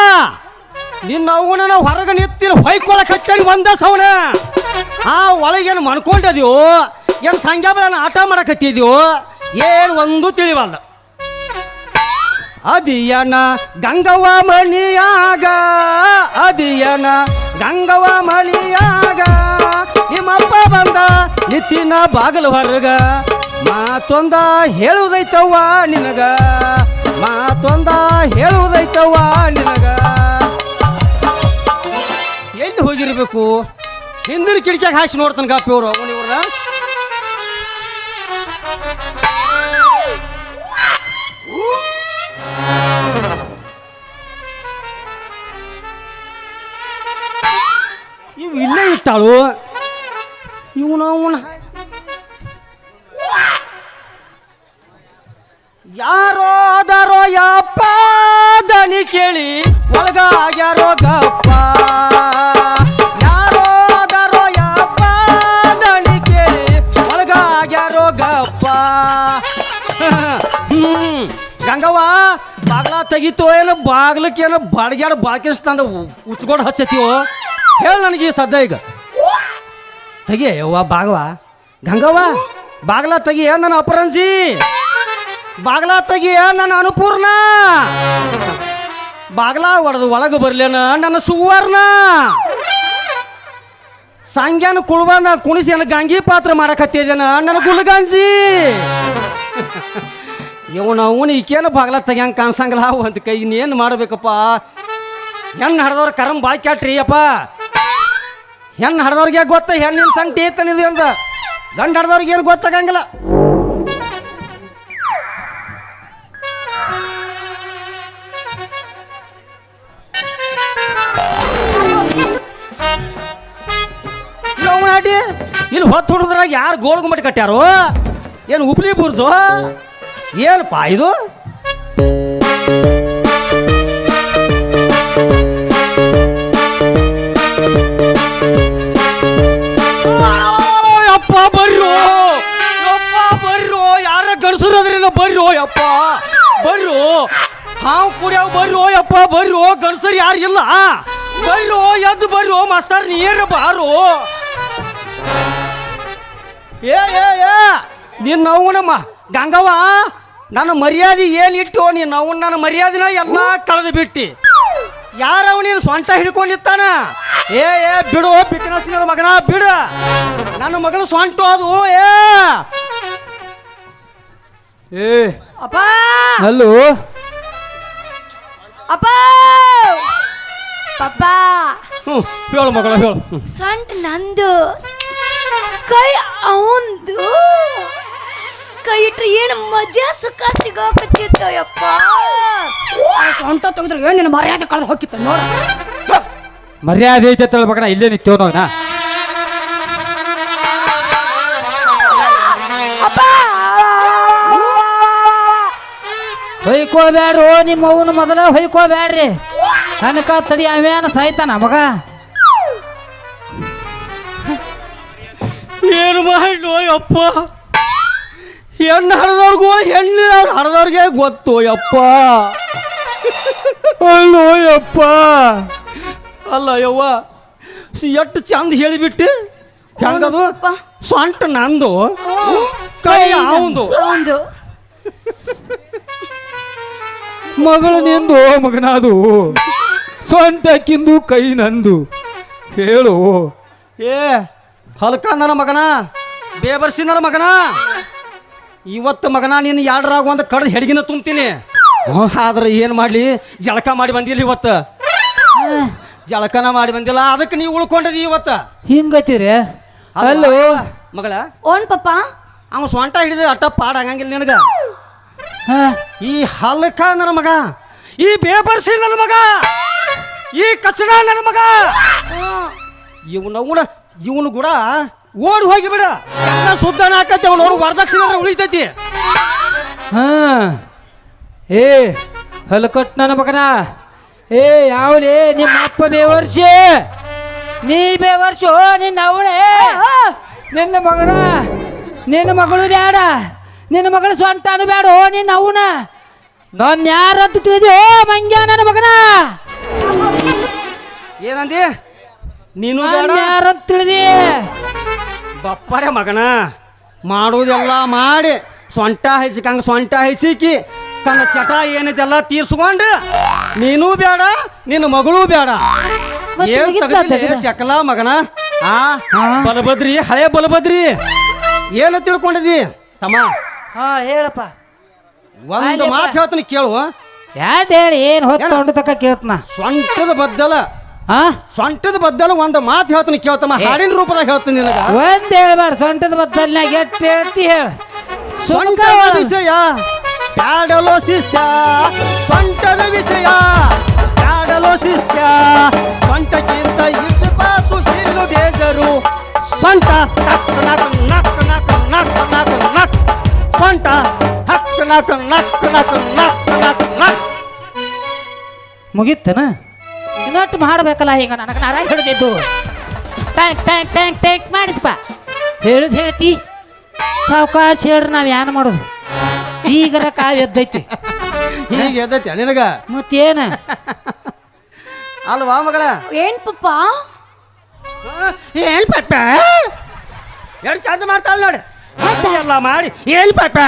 ನಿನ್ನ ಅವನ ನಾವು ಹೊರಗೆ ನಿಂತಿನ ಹೊಯ್ಕೊಳಕ್ ಹತ್ತೇಳಿ ಒಂದ ಸವನ. ಒಳಗೇನು ಮಣ್ಕೊಂಡದ್ಯೋ ಏನು ಸಂಖ್ಯಾಬಳನ ಆಟ ಮಾಡಕತ್ತಿದ್ಯೋ ಏನು ಒಂದು ತಿಳಿವಲ್ಲ. ಅದಿಯನ ಗಂಗವ್ವ ಮಣಿಯಾಗ, ಅದಿಯನ ಗಂಗವ್ವ ಮಣಿಯಾಗ, ನಿಮ್ಮಪ್ಪ ಬಂದ ನಿತ್ತಿನ ಬಾಗಿಲು ಹೊರಗ, ಮಾತೊಂದ ಹೇಳುವುದೈತವ್ವ ನಿನಗ, ಮಾತೊಂದ ಹೇಳುವುದೈತವ್ವ ನಿನಗ. ಎಲ್ಲಿ ಹೋಗಿರ್ಬೇಕು? ಹಿಂದಿನ ಕಿಟಕಿಯಾಗ ಹಾಸಿ ನೋಡ್ತಾನೆ ಗಾಪಿ ಅವರು ಇವ್ರನ್ನ. ಇವು ಇಲ್ಲೇ ಇಟ್ಟಾಳು ಇವನ ಯಾರೋ ಅದಾರೋ ಯಪ್ಪ ದನಿ ಕೇಳಿ ಒಳಗಾಗ್ಯಾರೋ ಗಪ್ಪ, ಯಾರೋ ಅದಾರೋ ಯಪ್ಪ ದನಿ ಕೇಳಿ ಒಳಗಾಗ್ಯಾರೋ ಗಪ್ಪ. ಗಂಗವ್ವ ಬಾಗ್ಲ ತೆಗಿತೋ ಏನೋ ಬಾಗ್ಲಕ್ಕೇನೋ ಬಾಡ್ಗ್ಯಾಡ ಬಾಕಿಸ್ತಂದ ಉಚ್ಕೊಂಡು ಹಚ್ಚತೀವೋ ಹೇಳಿ ನನಗೆ ಈ ಸದ್ಯ ಈಗ ತೆಗಿಯವ್ವ ಬಾಗವ. ಗಂಗವ್ವ ಬಾಗ್ಲ ತೆಗಿಯ ನನ್ನ ಅಪರಂಜಿ, ಬಾಗ್ಲ ತೆಗಿಯ ನನ್ನ ಅನುಪೂರ್ಣ, ಬಾಗ್ಲ ಹೊಡೆದು ಒಳಗೆ ಬರ್ಲೇನ ನನ್ನ ಸುವರ್ಣ. ಸಂಗ್ಯಾನ ಕುಳ್ಬಂದ ಕುಣಿಸಿ ನನ್ನ ಗಂಗಿ ಪಾತ್ರ ಮಾಡಕತ್ತಿದ್ದೇನ ನನ್ನ ಗುಲ್ಗಂಜಿ. ಇವನು ಈಕೇನು ಬಾಗ್ಲ ತೆಗಿಯಂಗೆ ಕಾಣಿಸಂಗಿಲ್ಲ ಒಂದು ಕೈ. ಇನ್ನೇನು ಮಾಡಬೇಕಪ್ಪ? ಹೆಣ್ಣು ಹಡ್ದವ್ರ ಕರಂ ಭಾಳ ಕೆಟ್ರಿ ಅಪ್ಪ. ಹೆಣ್ಣು ಹಡ್ದವ್ರಿಗೆ ಗೊತ್ತ ಹೆಣ್ಣಿನ ಸಂಗತಿ ಐತನಿದು ಅಂತ, ಗಂಡು ಹಡ್ದವ್ರಿಗೆ ಏನು ಗೊತ್ತಾಗಂಗಿಲ್ಲ. ನಾಟಿ ಇಲ್ಲಿ ಹೊತ್ತು ಹುಡುದ್ರಾಗ ಯಾರು ಗೋಳ್ ಗುಮ್ಮಟ ಕಟ್ಟ್ಯಾರೋ ಏನು ಉಪ್ಲಿ ಬುರ್ಜು ಏನಪ್ಪ ಇದು? ಅಪ್ಪ ಬರ್ರೋ, ಅಪ್ಪ ಬರ್ರೋ, ಯಾರ ಗಣಸರದ್ರೇನೋ ಬರ್ರೋ ಅಪ್ಪ ಬರ್ರೋ, ಹಾವು ಕುಡಿಯೋ ಬರ್ರೋ ಅಪ್ಪ ಬರ್ರೋ, ಗಣಸರು ಯಾರು ಇಲ್ಲ ಬರ್ರೋ, ಎದ್ದು ಬರ್ರೋ ಮಾಸ್ತರ್ ನೀರು ಬಾರೋ. ಏ ನಿನ್ನ ಅವನಮ್ಮ ಗಂಗವ್ವ, ನನ್ನ ಮರ್ಯಾದೆ ಏನಿಟ್ಟು ನೀನು ಅವನು ನನ್ನ ಮರ್ಯಾದಿನ ಎಲ್ಲ ಕಳೆದು ಬಿಟ್ಟು ಯಾರವ ನೀನು ಸ್ವಂತ ಹಿಡ್ಕೊಂಡಿರ್ತಾನ? ಏ ಬಿಡು ಬಿಕ್ಕನಸ್ನ ಮಗನ ಬಿಡು, ನನ್ನ ಮಗಳು ಸ್ವಂಟ ಅದು. ಏ ಅಪ್ಪ, ಹಲೋ ಅಪ್ಪ, ಪಪ್ಪ, ಹೇಳು ಮಗಳ ಹೇಳು. ಸಂಟ ನಂದು, ಕೈ ಅವಂದು, ಕೈ ಇಟ್ರೆ ಏನು ಮಜಾ ಸುಖ ಸಿಗಾಕತ್ತಿತ್ತು ಯಪ್ಪ. ಸೊಂಟ ತೆಗೆದ್ರೆ ಏನು ನಿನ್ನ ಮರ್ಯಾದೆ ಕಳೆದು ಹೋಗಿತ್ತು ನೋಡ. ಮರ್ಯಾದೆ ಐತೆ ತಳ್ಬೇಕಣ, ಇಲ್ಲೇ ನಿಂತೇವ್ ನಾವು. ಹೊಯ್ಕೋಬ್ಯಾಡ್ರು ನಿಮ್ಮ ಅವನು ಮೊದಲ ಹೊಯ್ಕೋಬ್ಯಾಡ್ರಿ. ನನಕ ತಡಿ ಅವೇನ ಸಾಯ್ತಾನ ಮಗ. ಏನು ಮಾಡೋ ಅಪ್ಪ, ಹೆಣ್ಣು ಹಡದವ್ರಿಗೂ ಹೆಣ್ಣು ಹಡದವ್ರಿಗೆ ಗೊತ್ತು ಯಪ್ಪ. ಅಲ್ಲೋ ಯಪ್ಪ. ಅಲ್ಲ ಯವ್ವ ಎಷ್ಟು ಚಂದ ಹೇಳಿಬಿಟ್ಟು ಹೆಂಗದು ಪಪ್ಪ. ಸೊಂಟ ನಂದು ಕೈ ಅವಂದು. ಒಂದು ಮಗಳು ನಿಂದು ಮಗನಾದು, ಸ್ವಂತಕ್ಕಿಂದು ಕೈ ನಂದು. ಹೇಳು. ಏ ಹಲ್ಕ ನನ್ನ ಮಗನ, ಬೇಬರ್ಸಿ ನನ್ನ ಮಗನ, ಇವತ್ತು ಮಗನ ನೀನು ಎರಡರಾಗ ಒಂದು ಕಡ್ದು ಹೆಡ್ಗಿನ ತುಂಬ್ತೀನಿ. ಆದ್ರೆ ಏನು ಮಾಡಲಿ, ಜಳಕ ಮಾಡಿ ಬಂದಿಲ್ಲ ಇವತ್ತು. ಜಳಕನ ಮಾಡಿ ಬಂದಿಲ್ಲ, ಅದಕ್ಕೆ ನೀವು ಉಳ್ಕೊಂಡದಿ ಇವತ್ತು. ಹಿಂಗತ್ತೀರಿ? ಅಲ್ಲೋ ಮಗಳ, ಓನ್ ಪಪ್ಪ. ಅವ ಸೊಂಟ ಹಿಡಿದು ಅಟ್ಟ ಪಾಡ ಆಗಂಗಿಲ್ಲ ನಿನಗ. ಹಾ, ಈ ಹಲ್ಕ ನನ್ನ ಮಗ, ಈ ಬೇಬರ್ಸಿ ನನ್ನ ಮಗ, ಈ ಕಚಡ ನನ್ನ ಮಗ, ಇವನು ಕೂಡ ಓಡಿ ಹೋಗಿ ಬಿಡ. ಸುದ್ದನ ಹಾಕತ್ತೆ ಅವನವ್ರು ವರದಕ್ಷಿಣ ಉಳಿತೈತಿ. ಹಾ. ಏ ಹಲಕಟ್ ನನ್ನ ಮಗನ, ಏ ಯಾವಲೇ ನಿಮ್ಮ ಅಪ್ಪ ಬೇವರ್ಸಿ, ನೀ ಬೇವರ್ಸು ನಿನ್ನ ಅವಳೆ. ನಿನ್ನ ಮಗನ, ನಿನ್ನ ಮಗಳು ಬೇಡ, ನಿನ್ನ ಮಗಳು ಸ್ವಂಟನು ಬೇಡ. ನಿನ್ನ ಅವನ ನಾನು ಯಾರಂತ ತಿಳಿದ್ಯೋ ಮಂಗ್ಯ ನನ್ನ ಮಗನ. ಏನಂದಿ ನೀನು? ಯಾರಂತ ತಿಳಿದಿ? ಬಪ್ಪರೆ ಮಗನ, ಮಾಡೋದೆಲ್ಲ ಮಾಡಿ ಸೊಂಟ ಹೆಚ್ಚಿಕಂಗ ಸೊಂಟ ಹೆಚ್ಚಿಕ್ಕಿ ತನ್ನ ಚಟ ಏನೈತೆಲ್ಲ ತೀರ್ಸ್ಕೊಂಡು ನೀನು ಬೇಡ, ನಿನ್ನ ಮಗಳು ಬೇಡ. ಏನ್ ತಗದಿಲ್ಲ ಶಕಲ ಮಗನ. ಆ ಬಲಭದ್ರಿ, ಹಳೆ ಬಲಭದ್ರಿ ಏನು ತಿಳ್ಕೊಂಡಿದಿ ತಮ್ಮ? ಹಾ ಹೇಳಪ್ಪ. ಒಂದು ಮಾತು ಹೇಳ್ತೀನಿ ಕೇಳು. ಯಾಡ್ ಹೇಳಿ ಏನು ಹೊತ್ತು ತಕ್ಕ ಕೇಳ್ತನ. ಸೊಂಟದ ಬದ್ದಲ, ಹಾ ಸೊಂಟದ ಬದ್ದಲ ಒಂದು ಮಾತು ಹೇಳ್ತೀನಿ ಕೇಳ್ತಮ್ಮ. ಹಾಡಿನ ರೂಪದಾಗ ಹೇಳ್ತೀನಿ ನಿನಗ. ಒಂದ್ ಹೇಳ್ಬೇಡ, ಸೊಂಟದ ಬದ್ದಲ್ನಾಗ ಎಷ್ಟು ಹೇಳ್ತಿ ಹೇಳ. ಸೊಂಟದ ವಿಷಯ ಬ್ಯಾಡಲೋ ಶಿಷ್ಯ, ಸೊಂಟದ ವಿಷಯ ಬ್ಯಾಡಲೋ ಶಿಷ್ಯ, ಸೊಂಟಕ್ಕಿಂತ ಇದ್ದ ಪಾಸು ಇನ್ನು ಬೇಜರು. ಸೊಂಟ ನಕ್ ನಕ್ ನಕ್ ನಕ್ ನಕ್ ನಕ್ ನಕ್, ಸೊಂಟ ಹಕ್ ನಕ್ ನಕ್ ನಕ್ ನಕ್ ನಕ್ ನಕ್. ಮುಗಿತನ? ಇನ್ನೊಟ್ಟು ಮಾಡಬೇಕಲ್ಲ. ಹಿಂಗ ನನಗೆ ನಾರಾಯಣ ಹಿಡಿದಿದ್ದು ಟ್ಯಾಂಕ್ ಟ್ಯಾಂಕ್ ಟ್ಯಾಂಕ್ ಟ್ಯಾಂಕ್ ಮಾಡಿದಪ್ಪ. ಹೇಳುದು ಹೇಳ್ತಿ, ಸಾವಕಾಶ ಹೇಳ್ರಿ. ನಾವು ಏನು ಮಾಡೋದು? ಈಗರ ಕಾವು ಎದ್ದೈತಿ. ಈಗ ಎದ್ದೈತಿ ನಿನಗ ಮತ್ತೇನ ಅಲ್ವಾ ಮಗಳ? ಏನ್ ಪಪ್ಪ? ಏನ್ ಪಟ್ಟ ಎರಡು ಚಂದ ಮಾಡ್ತಾಳ ನೋಡಿ. ಎಲ್ಲ ಮಾಡಿ ಏನ್ ಪಟ್ಟ?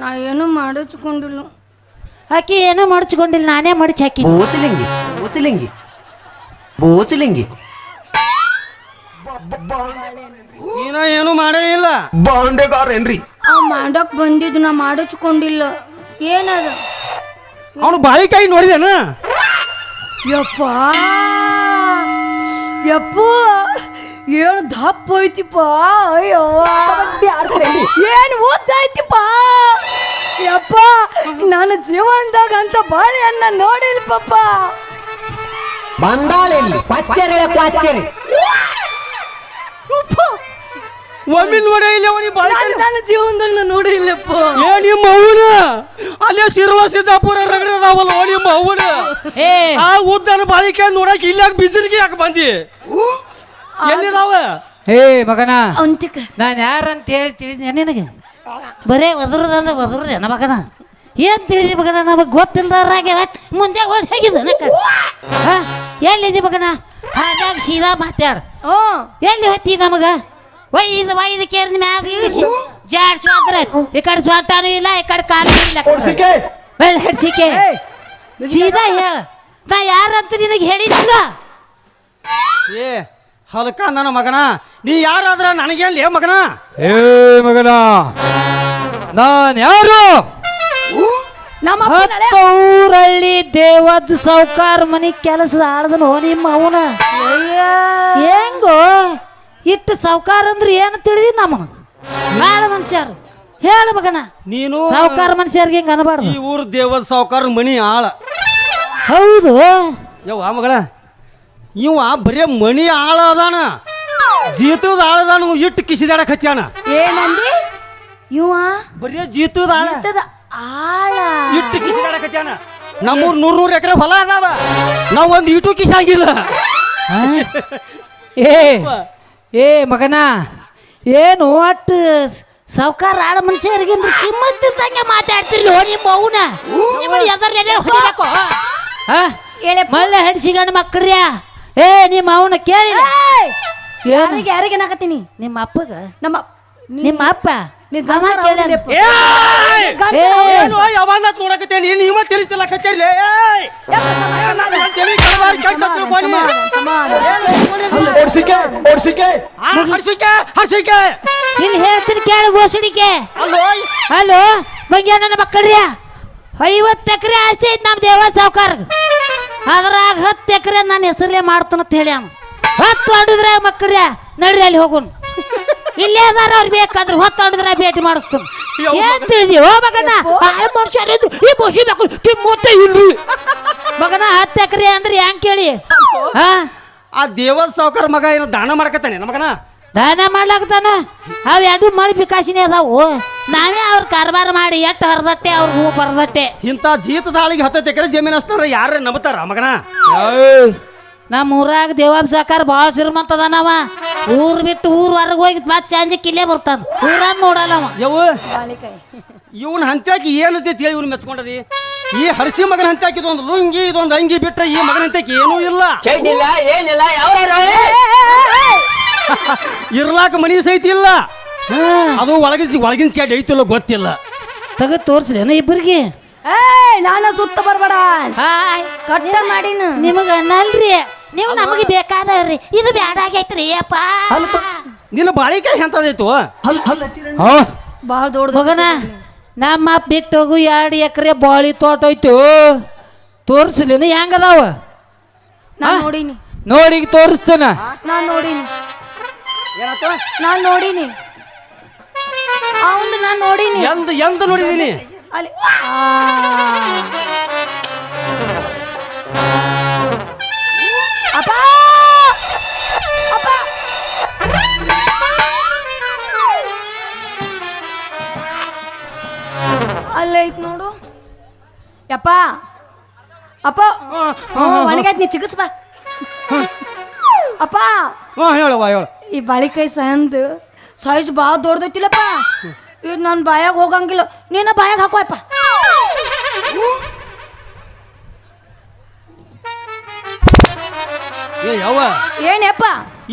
ನಾ ಏನು ಮಾಡಿಸ್ಕೊಂಡಿಲ್ಲ. ಆಕಿ ಏನೋ ಮಡಚ್ಕೊಂಡಿಲ್ಲ, ನಾನೇ ಮಡಚಿ ಹಾಕಿ. ಬೋಚಲಿಂಗಿ ಬೋಚಲಿಂಗಿ ಬೋಚಲಿಂಗಿ ನೀನ ಏನು ಮಾಡೇ ಇಲ್ಲ. ಬಾಂಡೆಗಾರ ಏನ್ರಿ? ಮಾಡಕ್ ಬಂದಿದ್ದು, ನಾ ಮಾಡಿಸ್ಕೊಂಡಿಲ್ಲ. ಏನದ? ಅವನು ಬಾಳಿಕಾಯಿ ನೋಡಿದೇನ? ಯಪ್ಪ ಯಪ್ಪ ಏನು ದಪ್ಪ ಐತಿಪ್ಪ. ಅಯ್ಯವ್ವ ಏನು ಓದ್ತಾಯ್ತಿಪ್ಪ. ಯಪ್ಪ ನನ್ನ ಜೀವನದಾಗ ಅಂತ ಬಾಳೆಹಣ್ಣ ನೋಡಿಲ್ಲ ಪಪ್ಪ. ಬಂದಾಳೆಲ್ಲಿ ಪಚ್ಚರೆ ಕ್ವಾಚ್ಚರೆ. ಒಮ್ಮೆ ನೋಡೇ ಇಲ್ಲ ಅವನಿಗೆ ಬಾಳಿಕಾಯಿ. ನನ್ನ ಜೀವನದಾಗ ನಾ ನೋಡಿಲ್ಲಪ್ಪ. ಏ ನಿಮ್ಮ ಅವನ ಅಲ್ಲೇ ಸಿರ್ಲ ಸಿದ್ದಾಪುರ ರಗಡೆ ಅದಾವಲ್ಲ ನಿಮ್ಮ ಅವನ. ಏ ಆ ಉದ್ದನ ಬಾಳಿಕಾಯಿ ನೋಡಕ್ ಇಲ್ಲಾಕ ಬಿಸಿಲಿಗೆ ಯಾಕೆ ಬಂದಿ? ಎಲ್ಲಿದಾವ? ಏ ಮಗನ, ಅಂತಿಕ ನಾನು ಯಾರಂತ ಹೇಳಿ ತಿಳಿದ ನಿನಗೆ? ಬರೇ ಒದರುದಂದ್ರೆ ಒದರುದೇನ ಮಗನ? ಏನ್ ತಿಳಿದಿ ಮಗನ? ನಮಗೆ ಗೊತ್ತಿಲ್ದಾರಾಗ ಮುಂದೆ ಓಡಿ ಹೋಗಿದ್ದ. ಎಲ್ಲಿದಿ ಮಗನ? ಹಾಗಾಗಿ ಸೀದಾ ಮಾತಾಡ. ಎಲ್ಲಿ ಹೋಗ್ತಿ ನಮಗ? ಒಯ್ದು ಕೇರಿನ ಮ್ಯಾಗ ಇಳಿಸಿ ಜಾಡ್ಸ್ವಾದ್ರ ಈ ಕಡೆ ಸ್ವಂಟನೂ ಇಲ್ಲ, ಈ ಕಡೆ ಕಾಲು ಇಲ್ಲ. ಹೆಡ್ಸಿಕೆ ಸೀದಾ ಹೇಳ. ನಾ ಯಾರಂತ ನಿನಗೆ ಹೇಳಿಲ್ಲ. ಏ ಹಲ್ಕ ನನ್ನ ಮಗನ, ನೀ ಯಾರಾದ್ರ ನನಗೇನ್ಲೇ ಮಗನ? ಏ ಮಗನ, ನಾನು ಯಾರು? ನಮ್ಮ ಹತ್ತೂರಳ್ಳಿ ದೇವದ ಸಾವುಕಾರ ಮನಿ ಕೆಲಸದ ಆಳ್ದನು ನಿಮ್ಮ ಅವನ. ಹೆಂಗೋ ಇಟ್ಟು ಸಾವುಕಾರ ಅಂದ್ರೆ ಏನು ತಿಳಿದಿ? ನಮ್ಮನ ಆಳ ಮನುಷ್ಯರು ಹೇಳ ಮಗನ. ನೀನು ಸಾವುಕಾರ ಮನುಷ್ಯರಿಗೆ ಹಿಂಗ ಅನ್ಬಾರ್ದು. ಈ ಊರು ದೇವದ ಸಾವುಕಾರ ಮನಿ ಆಳ. ಹೌದು ಯವ್ವ ಮಗಳ, ಇವ ಬರೇ ಮನಿ ಆಳ ಅದಾನ, ಜೀತದ ಆಳದಾನ. ಇಟ್ಟು ಕಿಸಿದಾಡಕ್ ಹಚ್ಚಾನ. ಏನಂದಿ? ಇವ ಬರೇ ಜೀತದ ಆಳ, ಆಳ ಇಟ್ಟು ಕಿಸಿದಾಡಕ್ ಹಚ್ಚಾನ. ನಮ್ಮೂರ್ 100 ಎಕರೆ ಹೊಲ ಅದಾವ, ನಾವ್ ಒಂದು ಇಟು ಕಿಸಾಗಿಲ್ಲ. ಏ ಮಗನ, ಏನು ಒಟ್ಟು ಸಾವ್ಕಾರ ಆಡ ಮನುಷ್ಯರಿಗಿಂತ ಕಿಮ್ಮತ್ತಿದ್ದಂಗೆ ಮಾತಾಡ್ತಿರ್ಲಿ ಹೋಗಿ ಮೌನ ನಿಮ್ಮನ್ನ ಎದರ್ಲೆಲ್ಲ ಹೊಡಿಬೇಕು ಮಳ್ಳೆ ಹಡ್ಸಿಗಣ್ಣ ಮಕ್ಕಳ್ರ್ಯ ಏ ನಿಮ್ಮ ಅವನ ಕೇಳಿ ಯಾರಿಗೆ ಯಾರಿಗೆ ನಾಕತ್ತೀನಿ ನಿಮ್ಮ ಅಪ್ಪಗ ನಮ್ಮ ನಿಮ್ಮ ಅಪ್ಪ ನೀವ್ ಗಂಡ್ಸರ ಅವ್ರಲ್ಲಪ್ಪ. ಏನು ಯಾವಾಗ ನೋಡಕತ್ತೇನಿ ನೀವ ತಿಳಿತಿಲ್ಲಕತ್ತೇಲಿ ಯಪ್ಪ, ಹರ್ಸಿಕೆ ಇಲ್ಲಿ ಹೇಳ್ತೀನಿ ಕೇಳಿ ಗೋಸಡಿಕೆ ಅಲ್ಲೋ ಹಲೋ ಮಂಗ್ಯ ನನ್ನ ಮಕ್ಕಳ್ರ್ಯ 50 ಎಕರೆ ಆಸ್ತಿ ಐತಿ ನಮ್ಮ ದೇವ ಸಾವ್ಕಾರ ಅದ್ರಾಗ 10 ಎಕರೆ ನಾನು ಹೆಸರೇ ಮಾಡ್ತಾನಂತ ಹೇಳಿ ಅವ್ನು 10 ಹೊಡಿದ್ರಾಗ ಮಕ್ಕಳ್ರ್ಯ ನಡ್ರಿ ಅಲ್ಲಿ ಹೋಗೋಣ ಇಲ್ಲೇ ಅದಾರ ಅವ್ರು ಬೇಕಾದ್ರೆ ಹೊತ್ತೊಂಡಿದ್ರ ಭೇಟಿ ಮಾಡಿಸ್ತಾನೆ ಏನ್ ತಿಳಿದಿ ಓ ಮಗನ ಮನುಷ್ಯರು ಈ ಬೋಸಿ ಬೇಕು ಕಿಮ್ಮತ್ತ ಇಲ್ರಿ ಮಗನ 10 ಎಕರೆ ಅಂದ್ರೆ ಹೆಂಗ್ ಕೇಳಿ ಆ ದೇವದ ಸಾವುಕಾರ ಮಗ ಏನೋ ದಾನ ಮಾಡ್ಕತಾನೆ ನಮಗನ ದಾನ ಮಾಡ್ಲಾಕತಾನ ಅವ್ ಎರಡು ಮಳಿ ಪಿಕಾಸಿನೇ ಅದಾವು ನಾವೇ ಅವ್ರ ಕಾರ್ಬಾರ ಮಾಡಿ ಎಟ್ಟು ಹರಿದಟ್ಟೆ ಅವ್ರ ಹೂ ಬರದಟ್ಟೆ ಇಂಥ ಜೀತ ದಾಳಿಗೆ 10 ಎಕರೆ ಜಮೀನು ಹಚ್ತಾರ ಯಾರೇ ನಂಬತಾರ ಮಗನ ನಮ್ಮ ಊರಾಗ ದೇವಾಬ್ ಸಾಕಾರ ಭಾಳ ಶ್ರೀಮಂತ ಅದಾನವ ಊರ್ ಬಿಟ್ಟು ಊರ್ ಹೊರಗೆ ಹೋಗಿ ಮತ್ತೆ ಚಾಂಜಕ್ಕೆ ಇಲ್ಲೇ ಬರ್ತಾನ ಊರಾಗ ನೋಡಲ್ಲ ಅವ ಯವ್ವ ಇವನ್ ಹಂತ್ಯಾಕಿ ಏನಂತ ಹೇಳಿ ಇವ್ನು ಮೆಚ್ಕೊಂಡದಿ ಈ ಹರ್ಸಿ ಮಗನ ಹಂತ್ಯಾಕಿ ಇದೊಂದು ಲುಂಗಿ ಇದೊಂದು ಅಂಗಿ ಬಿಟ್ರೆ ಈ ಮಗನ ಹಂತ್ಯಾಕಿ ಏನೂ ಇಲ್ಲ ಇರ್ಲಾಕ ಮನಿ ಸಹಿತ ಇಲ್ಲ ಅದು ಒಳಗಿನ ಚಾಡಿ ಐತಿಲ್ಲ ಗೊತ್ತಿಲ್ಲ ತೆಗೆದು ತೋರ್ಸ್ರೇನ ಇಬ್ಬರಿಗೆ ನಾನು ಸುತ್ತ ಬರ್ಬೇಡ ಹಾಯ್ ಕಟ್ಟ ಮಾಡಿನ ನಿಮಗ ಅನ್ನಲ್ರಿ ನೀವು ನಮಗೆ ಬೇಕಾದವ್ರಿ ಇದು ಬ್ಯಾಡ ಆಗೈತ್ರಿ ಅಪ್ಪ ನಿನ್ನ ಬಾಳಿಕಾಯಿ ಎಂತದೈತು ಬಾಳ ದೊಡ್ಡ ಮಗನ ನಮ್ಮ ಅಪ್ಪ ಬಿಟ್ಟು ಹೋಗು 2 ಎಕರೆ ಬಾಳಿ ತೋಟ ಐತು ತೋರಿಸ್ಲಿನ ಹೆಂಗದಾವ ನಾನ್ ನೋಡಿನಿ ನೋಡಿ ತೋರಿಸ್ತಾನ ನಾನ್ ನೋಡಿನಿ ನಾನ್ ನೋಡಿನಿ ಅವನು ನಾನ್ ನೋಡಿನಿ ಎಂದ ನೋಡಿದೀನಿ ಅಲ್ಲಿ ಅಪ್ಪ ಅಪ್ಪ ಅಲ್ಲೈತ್ ನೋಡು ಯಪ್ಪ ಅಪ್ಪ ಒಣಗಾಯ್ತು ನೀ ಚಿಗಸ್ ಬಾ ಅಪ್ಪ ಹೇಳವ್ವ ಹೇಳ ಈ ಬಾಳಿಕಾಯಿ ಸಂದ್ ಸೈಜ್ ಭಾಳ ದೊಡ್ಡದೈತಿಲ್ಲಪ್ಪ ಇದು ನನ್ನ ಬಾಯಾಗ ಹೋಗಂಗಿಲ್ಲ ನೀನ ಬಾಯಾಗ ಹಾಕೋಯಪ್ಪ ಯವ್ವ ಏನಪ್ಪ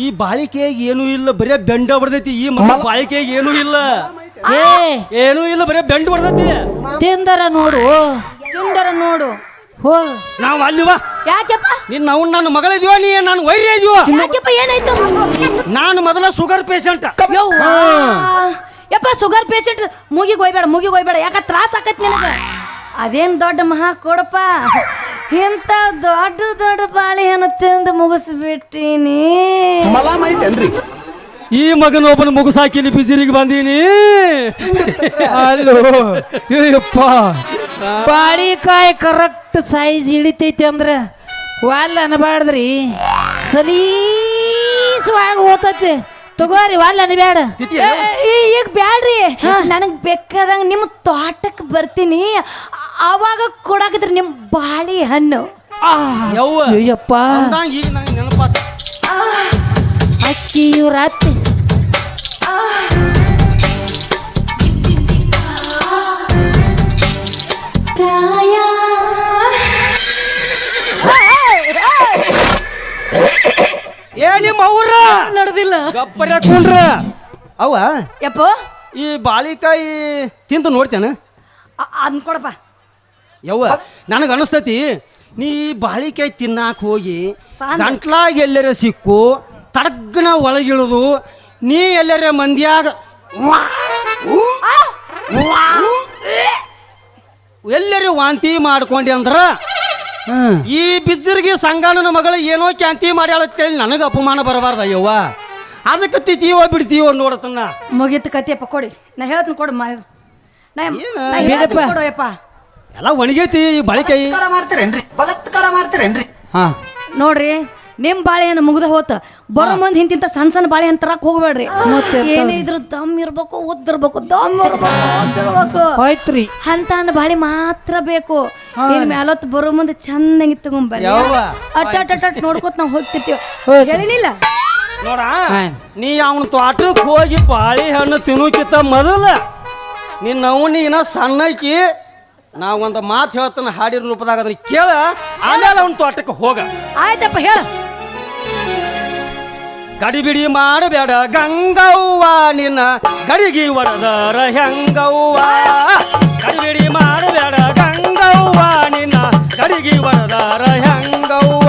ಈ ಬಾಳಿಕೆಗೆ ಏನೂ ಇಲ್ಲ ಬರೇ ಬೆಂಡ ಬಡ್ದೈತಿ ಈ ಮಗ ಬಾಳಿಕೆಗೆ ಏನೂ ಇಲ್ಲ ಏನೂ ಇಲ್ಲ ಬರೇ ಬೆಂಡ ಬಡ್ದೈತಿ ತಿಂದರ ನೋಡು ತಿಂದರ ನೋಡು ಹೋ ನಾವು ಅಲ್ಲಿವ ಯಾಕೆಪ್ಪ ನಿನ್ನ ಅವ್ನು ನನ್ನ ಮಗಳಿದೀವ ನೀ ನಾನು ವೈರಿ ಇದೀವ ಯಾಕೆಪ್ಪ ಏನಾಯ್ತು ನಾನು ಮೊದಲ ಶುಗರ್ ಪೇಷಂಟ್ ಯವ್ವ ಯಪ್ಪ ಶುಗರ್ ಪೇಷಂಟ್ ಮೂಗಿಗೆ ಹೋಯ್ಬೇಡ ಯಾಕ ತ್ರಾಸ ಆಕತ್ ನಿನಗ ಅದೇನ್ ದೊಡ್ಡ ಮಹಾ ಕೊಡಪ್ಪ ಇಂಥ ದೊಡ್ಡ ಬಾಳೆಹಣ್ಣು ತಿಂದು ಮುಗಿಸ್ಬಿಟ್ಟಿನಿ ಈ ಮಗನೊಬ್ಬನ ಮುಗಿಸಾಕಿನಿ ಬಿಸಿರಿಗೆ ಬಂದೀನಿ ಅಲ್ಲೋ ಅಯ್ಯಪ್ಪ ಬಾಳಿಕಾಯಿ ಕರೆಕ್ಟ್ ಸೈಜ್ ಹಿಡಿತೈತಿ ಅಂದ್ರೆ ವಾಲ್ ಅನ್ಬಾರ್ದ್ರಿ ಸಲೀಸವಾಗಿ ಹೋತೈತಿ ತಗೋರಿ ವಾಲ್ ಅನ್ಬೇಡ ಈಗ ಬ್ಯಾಡ್ರಿ ನನಗ್ ಬೇಕಾದಂಗ ನಿಮ್ಮ ತೋಟಕ್ಕೆ ಬರ್ತೀನಿ ಅವಾಗ ಕೊಡಾಕತ್ರಿ ನಿಮ್ ಬಾಳೆಹಣ್ಣು ಯವ್ವ ಅಯ್ಯಪ್ಪ ಅಂದಂಗ ಈಗ ನಂಗೆ ನೆನಪಾತ ಅಕ್ಕಿ ಇವ್ರ ಅತ್ತಿ ನಿಮ್ಮ ಅವ್ರ ನಡೆದಿಲ್ಲ ಗಪ್ಪರ ಹಾಕೊಂಡ್ರ ಅವ ಯಪ್ಪ ಈ ಬಾಳಿಕಾಯಿ ತಿಂದು ನೋಡ್ತೇನೆ ಅನ್ಕೊಡಪ್ಪ ಯವ್ವ ನನಗೆ ಅನಿಸ್ತೈತಿ ನೀ ಬಾಳಿಕಾಯಿ ತಿನ್ನಾಕ ಹೋಗಿ ಸಾಂದ್ರ. ಗಂಟ್ಲಾಗ ಎಲ್ಲರ ಸಿಕ್ಕು ತಡಗ್ನ ಒಳಗಿಳುದು ನೀ ಎಲ್ಲರ ಮಂದ್ಯಾಗ ಎಲ್ಲರೂ ವಾಂತಿ ಮಾಡ್ಕೊಂಡಿ ಅಂದ್ರ ಈ ಬಿಜ್ಜರಿಗೆ ಸಂಗಣ್ಣನ ಮಗಳು ಏನೋ ಕ್ಯಾಂತಿ ಮಾಡ್ಯಾಳತ್ತೇಳಿ ನನಗೆ ಅಪಮಾನ ಬರಬಾರ್ದ ಅಯ್ಯವ್ವ ಅದಕ್ಕೆ ತಿತ್ತೀವೋ ಬಿಡ್ತೀವೋ ನೋಡತನ್ನ ಮುಗೀತು ಕತಿಯಪ್ಪ ಕೊಡಿ ನಾ ಹೇಳ್ತೀನಿ ಕೊಡು ಕೊಡೋಯಪ್ಪ ಎಲ್ಲ ಒಣಗೈತಿ ಈ ಬಾಳಿಕಾಯಿ ಬಲಾತ್ಕಾರ ಮಾಡ್ತೀರೇನ್ರಿ ಹಾ ನೋಡ್ರಿ ನಿಮ್ ಬಾಳೆಹಣ್ಣು ಮುಗ್ದ ಹೋತ ಬರೋ ಮಂದಿ ಹಿಂತಿಂತ ಸಣ್ಣ ಬಾಳೆಹಣ್ಣು ತರಕ್ ಹೋಗ್ಬೇಡ್ರಿ ಏನೇ ಇದ್ರು ದಮ್ ಇರ್ಬೇಕು ಉದ್ದಿರ್ಬೇಕು ಹೋಯ್ತ್ರಿ ಅಂತ ಬಾಳೆ ಮಾತ್ರ ಬೇಕು ಇನ್ ಮ್ಯಾಲೊತ್ತು ಬರೋ ಮುಂದೆ ಚಂದಂಗಿ ತಗೊಂಬರ್ರಿ ಯವ್ವ. ಅಟ್ ನೋಡ್ಕೋತ ನಾವ್ ಹೋಗ್ತಿರ್ತೀವಿ ಹೇಳಿನಿಲ್ಲ ನೋಡ ಹಾ. ನೀ ಅವನ ತೋಟಕ್ಕೆ ಹೋಗಿ ಬಾಳೆಹಣ್ಣು ತಿನ್ನೋಕ್ಕಿಂತ ಮೊದಲ ನಿನ್ನ ಅವನಿನ ಸಣ್ಣಕಿ ನಾ ಒಂದು ಮಾತು ಹೇಳ್ತಾನೆ ಹಾಡಿನ ರೂಪದಾಗ ಅದನ್ನ ಕೇಳ ಆಮೇಲೆ ಅವನ ತೋಟಕ್ಕೆ ಹೋಗ. ಆಯ್ತಪ್ಪ ಹೇಳ. ಗಡಿಬಿಡಿ ಮಾಡಬೇಡ ಗಂಗವ್ವ ನಿನ್ನ ಗಡಿಗೆ ಒಡದರ ಹೆಂಗವ್ವ. ಗಡಿಬಿಡಿ ಮಾಡಬೇಡ ಗಂಗವ್ವ ನಿನ್ನ ಗಡಿಗೆ ಒಡದರ ಹೆಂಗವ್ವ.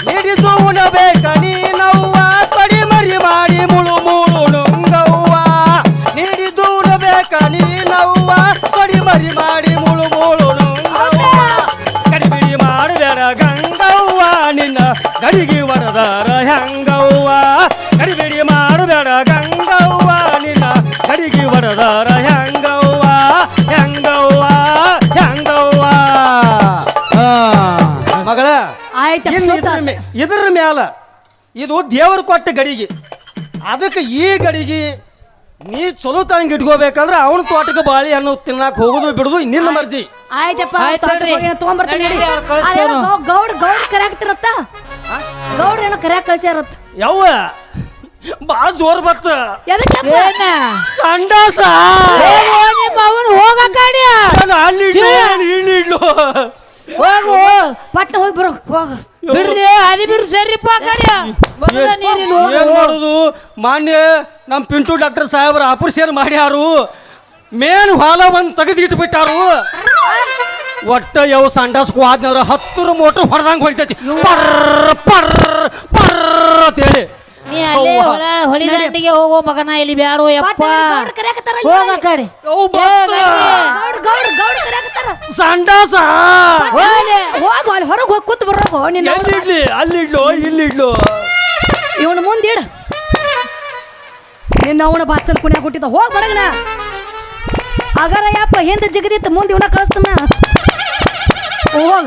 ನಿಡಿದು ಉಣಬೇಕ ನೀನವ್ವ ಕಡಿ ಮರಿ ಮಾಡಿ ಮುಳು ಮುಳು ನುಂಗವ್ವ. ನಿಡಿದು ಉಣಬೇಕ ನೀನವ್ವ ಕಡಿ ಮರಿ ಮಾಡಿ ಮುಳು ಮುಳು ನುಂಗವ್ವ. ಗಡಿಬಿಡಿ ಮಾಡಬೇಡ ಗಂಗವ್ವ ನಿನ್ನ ಗಡಿಗೆ ಒಡದರ ಹೆಂಗವ್ವ. ಗಡಿಬಿಡಿ ಮಾಡಬೇಡ ಗಂಗವ್ವ ನಿನ್ನ ಗಡಿಗೆ ಒಡದರ ಹೆಂಗವ್ವ ಹೆಂಗವ್ವ ಹೆಂಗವ್ವ. ಮಗಳ ಆಯ್ತಪ್ಪ ಇನ್ನು ಇದ್ರ ಮ್ಯಾಲ ಇದು ದೇವರು ಕೊಟ್ಟ ಗಡಿಗೆ. ಅದಕ್ಕೆ ಈ ಗಡಿಗೆ ನೀ ಚಲೋ ತಂಗ ಇಟ್ಕೋಬೇಕಂದ್ರೆ ಅವನ ತೋಟಕ್ಕೆ ಬಾಳೆಹಣ್ಣು ತಿನ್ನಕ್ ಹೋಗುದು ಬಿಡುದು ನಿನ್ನ ಮರ್ಜಿ. ಆಯ್ತಪ್ಪ ಆಯ್ತ್ ತಡ್ರಿ. ತಗೊಂಡ್ಬರ್ತೀನಿ. ನಡೀರಿ, ಅವ್ರ್ ಕಳಿಸ್ತೀವಿ ನಾವು. ಗೌಡ್ ಕರ್ಯಾಕ್ತಿರತ್ತ. ಗೌಡ್ ಏನೋ ಕರ್ಯಾಕ್ ಕಳ್ಸ್ಯಾರತ್ತ. ಯವ್ವ ಬಾಳ ಜೋರ್ ಬತ್ತ ಎದಕ್ಕಪ್ಪ? ಏನ ಸಂಡಾಸ ನಿಮ್ಮ ಅವನು ಹೋಗ ಕಡೆ ಅಲ್ಲಿ ಇಡ್ಲು ಹೋಗು ಪಟ್ನ ಹೋಗಿ ಬರೋ ಹೋಗ. ಬಿಡ್ರಿ ಅದಿ ಬಿಡ್ರಿ ಸರಿಪ್ಪ ಕಡೆ ಏನ್ ಮಾಡುದು. ಮಾನ್ಯ ನಮ್ ಪಿಂಟು ಡಾಕ್ಟರ್ ಸಾಹೇಬ್ರ ಆಪರೇಷನ್ ಮಾಡ್ಯಾರು. ಮೇನ್ ಹೊಲ ಒಂದ್ ತೆಗೆದಿಟ್ಟು ಬಿಟ್ಟಾರು. ಒಟ್ಟ ಯಾವ ಸಂಡಾಸ್ ಹೋದ್ನಂದ್ರ 10 ಮೋಟರ್ ಹೊಡೆದಂಗ ಹೊಡಿತೈತಿ ಪರ್ರ ಪರ್ರ ಪರ್ರ ಅಂತೇಳಿ. ನೀ ಅಲ್ಲೇ ಹೊಳಿ ದಂಡಿಗೆ ಹೋಗೋ ಮಗನ ಇಲ್ಲಿ ಬ್ಯಾಡೋ ಯಪ್ಪ ಗೌಡ್ ಕರ್ಯಾಕತ್ತಾರ ಹೋಗ ಕಡೆ ಗೌಡ್ ಕರ್ಯಾಕತ್ತಾರ. ಸಂಡಾಸ ಹೋಗ ಅಲ್ಲಿ ಹೊರಗೆ ಹೋಗಿ ಕೂತ್ ಬರೋಗೋ ನಿನ್ನ. ಎಲ್ಲಿಡ್ಲಿ ಅಲ್ಲಿಡ್ಲು ಇಲ್ಲಿಡ್ಲು ಇವನು ಮುಂದಿಡ. ನಿನ್ನ ಅವನ ಬಾಚಲ್ ಕುಣ್ಯಾಗ ಕೊಟ್ಟಿದ್ದ ಹೋಗಿ ಬರಗನ. ಅಗರ ಯಪ್ಪ ಹಿಂದೆ ಜಿಗದಿತ್ತು ಮುಂದೆ ಇವನ ಕಳಿಸ್ತಾನ. ಹೋಗ